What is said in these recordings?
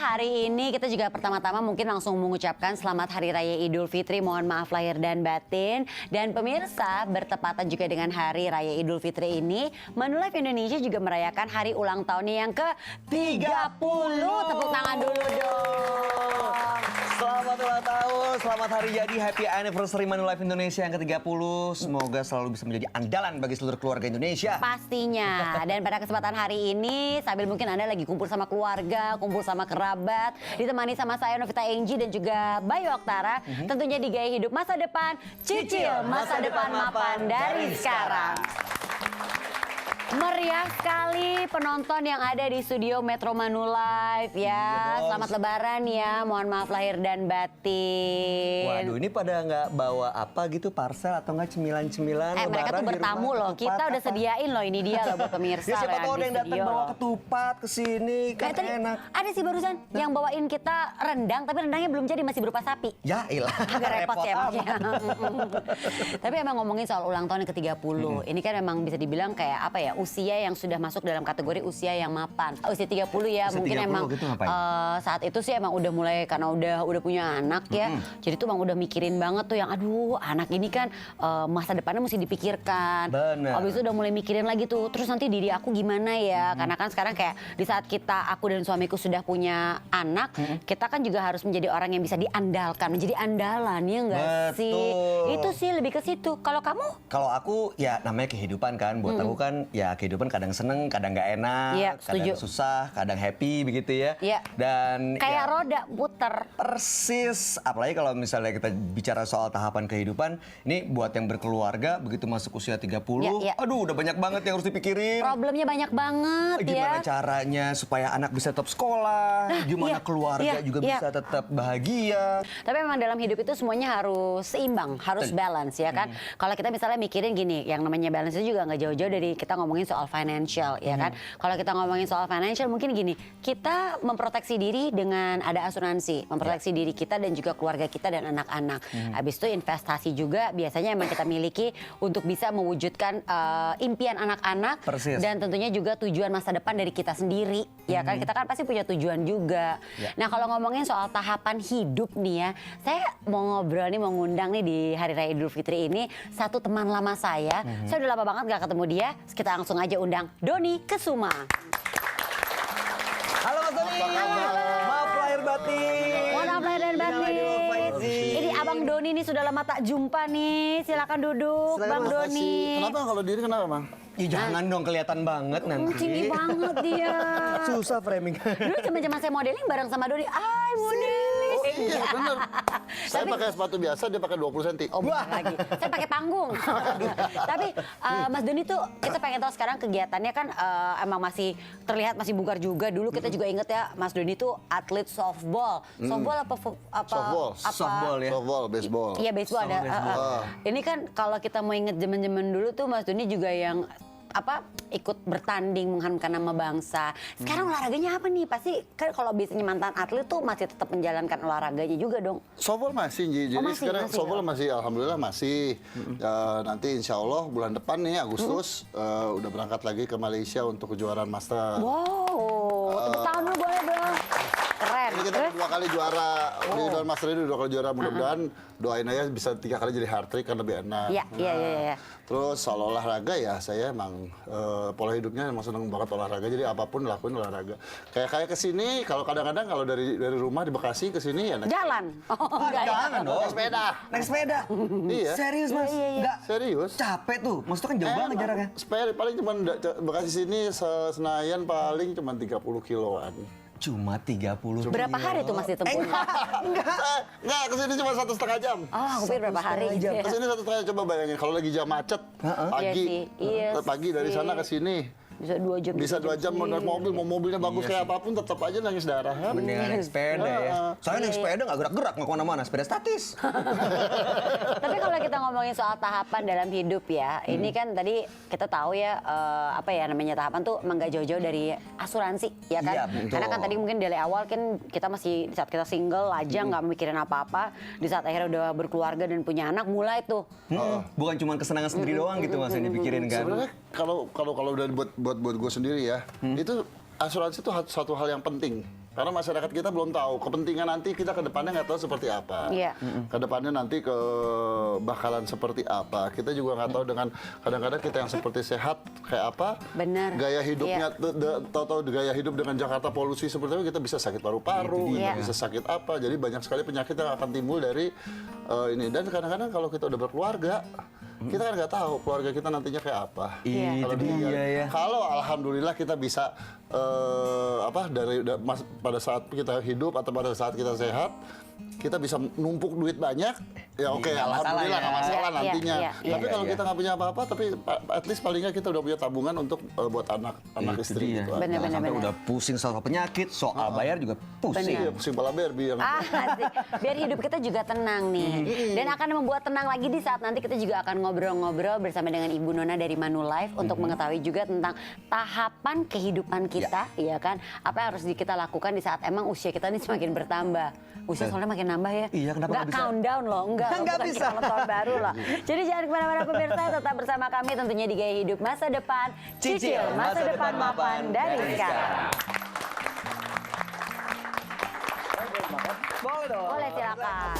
hari ini kita juga pertama-tama mungkin langsung mengucapkan selamat Hari Raya Idul Fitri. Mohon maaf lahir dan batin. Dan pemirsa, bertepatan juga dengan Hari Raya Idul Fitri ini, Manulife Indonesia juga merayakan hari ulang tahunnya yang ke-30. Tepuk tangan dulu dong. Selamat ulang tahun, selamat hari jadi, happy anniversary Manulife Indonesia yang ke-30. Semoga selalu bisa menjadi andalan bagi seluruh keluarga Indonesia. Pastinya. Dan pada kesempatan hari ini, sambil mungkin Anda lagi kumpul sama keluarga, kumpul sama kerabat, ditemani sama saya Novita Enggi dan juga Bayu Oktara, tentunya di Gaya Hidup Masa Depan, cicil masa depan mapan dari sekarang. Meriah sekali penonton yang ada di studio Metro Manulife ya. Selamat Lebaran ya, mohon maaf lahir dan batin. Waduh, ini pada nggak bawa apa gitu, parcel atau nggak cemilan-cemilan Lebaran? Mereka tuh bertamu loh, kita udah sediain loh ini dia loh buat pemirsa. Ya, siapa tahu ada yang datang bawa loh. ketupat ke sini, kan Tadi enak. ada sih barusan yang bawain kita rendang, tapi rendangnya belum jadi, masih berupa sapi. Ya ilah, Agak repot ya maksudnya. Tapi emang ngomongin soal ulang tahun yang ke-30, ini kan emang bisa dibilang kayak apa ya, usia yang sudah masuk dalam kategori usia yang mapan. Usia 30 ya, Usia mungkin 30 emang gitu ngapain? saat itu sih emang udah mulai, karena udah punya anak ya. Jadi tuh emang udah mikirin banget tuh yang aduh anak ini kan masa depannya mesti dipikirkan. Bener. Habis itu udah mulai mikirin lagi tuh, terus nanti diri aku gimana ya. Karena kan sekarang kayak di saat aku dan suamiku sudah punya anak, kita kan juga harus menjadi orang yang bisa diandalkan, menjadi andalan ya enggak sih? Betul. Itu sih lebih ke situ. Kalau kamu? Kalau aku ya namanya kehidupan kan, buat aku kan ya kehidupan kadang seneng, kadang nggak enak, Iya, kadang setuju. susah, kadang happy begitu ya. Iya. Dan Kayak ya, roda puter. persis, apalagi kalau misalnya kita bicara soal tahapan kehidupan, ini buat yang berkeluarga begitu masuk usia 30, Iya, iya. aduh udah banyak banget yang harus dipikirin. Problemnya banyak banget Gimana ya. caranya supaya anak bisa tetap sekolah, gimana iya, keluarga iya, juga iya. bisa tetap bahagia. Tapi memang dalam hidup itu semuanya harus seimbang, harus balance ya kan. Kalau kita misalnya mikirin gini, yang namanya balance itu juga nggak jauh-jauh dari kita ngomongin soal financial ya kan. Kalau kita ngomongin soal financial mungkin gini, kita memproteksi diri dengan ada asuransi, memproteksi diri kita dan juga keluarga kita dan anak-anak. Habis itu investasi juga biasanya emang kita miliki untuk bisa mewujudkan impian anak-anak Persis. dan tentunya juga tujuan masa depan dari kita sendiri ya kan. Kita kan pasti punya tujuan juga. Ya. Nah kalau ngomongin soal tahapan hidup nih ya, saya mau ngobrol nih, mau ngundang nih di Hari Raya Idul Fitri ini satu teman lama saya. Saya udah lama banget gak ketemu dia. Kita langsung aja undang Doni Kesuma. Halo Mas Doni. Maaf lahir batin. Mohon maaf lahir dan batin. Ini Abang Doni nih sudah lama tak jumpa nih. Silakan duduk, Silakan, Bang Mas. Doni. Kenapa kalau diri kenapa Bang? Ya jangan dong, kelihatan banget nanti. Tinggi banget dia. Susah framing. Dulu zaman-zaman saya modeling bareng sama Doni. Ay, modeling. Oh iya benar. Saya Tapi- pakai sepatu biasa, dia pakai 20 cm. Oh bukan lagi, saya pakai panggung. Tapi Mas Doni tuh kita pengen tahu sekarang kegiatannya kan emang masih terlihat masih bugar juga. Dulu kita juga inget ya Mas Doni tuh atlet softball. Softball apa? Softball. Softball ya. Softball, baseball. Iya baseball ada. baseball. Ini kan kalau kita mau inget zaman-zaman dulu tuh Mas Doni juga yang ikut bertanding mengharumkan nama bangsa. Sekarang olahraganya apa nih? Pasti kan kalau biasanya mantan atlet tuh masih tetap menjalankan olahraganya juga dong. Softball masih, Ji. Jadi masih, sekarang masih, softball masih, alhamdulillah masih. Nanti insya Allah bulan depan nih Agustus udah berangkat lagi ke Malaysia untuk kejuaraan master. Wow, tepuk tangan dulu boleh dong. Keren. Ini kita Terus? dua kali juara di kejuaraan master ini, dua kali juara. Mudah-mudahan doain aja bisa 3 kali jadi hard trick kan lebih enak. Iya, iya. Terus soal olahraga ya saya emang pola hidupnya emang seneng banget olahraga, jadi apapun lakuin olahraga. Kayak kesini kalau kadang-kadang kalau dari rumah di Bekasi ke sini ya naik Jalan. Oh, enggak ya. Jangan dong. naik sepeda. Naik sepeda. Iya. Serius Mas? Enggak Serius? capek tuh. Maksudnya kan jauh banget jaraknya. Sepeda paling cuma Bekasi sini Senayan paling cuma 30 kiloan. Cuma 30. Berapa hari tuh Mas ditempuh? Enggak, kesini cuma 1,5 jam. Oh, aku pikir berapa hari. jam. Kesini 1,5 coba bayangin kalau lagi jam macet Iya pagi, sih, iya pagi dari sih. sana ke sini. Bisa 2 jam. Bisa 2 jam mau naik mobil, mau mobilnya bagus Iya kayak apapun tetap aja nangis darah kan. Mendingan naik sepeda ya. Soalnya naik sepeda nggak gerak-gerak, nggak kemana-mana. Sepeda statis. Tapi kalau kita ngomongin soal tahapan dalam hidup ya, ini kan tadi kita tahu ya namanya tahapan tuh emang nggak jauh-jauh dari asuransi ya kan. Iya, betul. Karena kan tadi mungkin dari awal kan kita masih di saat kita single aja nggak mikirin apa-apa. Di saat akhirnya udah berkeluarga dan punya anak mulai tuh. Bukan cuma kesenangan sendiri doang gitu Mas yang dipikirin kan. Sebenarnya kalau udah buat gue sendiri ya, itu asuransi itu satu hal yang penting. Karena masyarakat kita belum tahu kepentingan nanti kita ke depannya nggak tahu seperti apa. Iya. Ke depannya nanti bakalan seperti apa. Kita juga nggak tahu dengan kadang-kadang kita yang seperti sehat kayak apa. Benar. Gaya hidupnya tahu-tahu gaya hidup dengan Jakarta polusi seperti itu kita bisa sakit paru-paru, Iya. kita bisa sakit apa. Jadi banyak sekali penyakit yang akan timbul dari ini. Dan kadang-kadang kalau kita udah berkeluarga, kita kan nggak tahu keluarga kita nantinya kayak apa. Iya. Kalau Itu dia ya. Kalau alhamdulillah kita bisa pada saat kita hidup atau pada saat kita sehat, kita bisa numpuk duit banyak, ya oke, Nggak masalah alhamdulillah ya. nggak masalah Iya, nantinya. iya, iya. Tapi kalau Iya. kita nggak punya apa-apa, tapi at least paling nggak kita udah punya tabungan untuk buat anak Itu istri dia. gitu. Bener, Jangan bener, sampai bener. udah pusing soal penyakit, soal bayar juga pusing. Iya, pusing pala Barbie yang Asik. Biar hidup kita juga tenang nih. Dan akan membuat tenang lagi di saat nanti kita juga akan ngobrol-ngobrol bersama dengan Ibu Nona dari Manulife untuk mengetahui juga tentang tahapan kehidupan kita, ya kan? Apa yang harus kita lakukan di saat emang usia kita ini semakin bertambah. Usia soalnya makin nambah ya. Iya, kenapa Nggak nggak bisa? countdown loh, enggak. Nggak bukan bisa. kita tahun baru loh. Jadi jangan kemana-mana pemirsa, tetap bersama kami tentunya di Gaya Hidup Masa Depan. Cicil masa depan mapan dari sekarang. Boleh dong. Boleh silakan.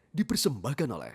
Dipersembahkan oleh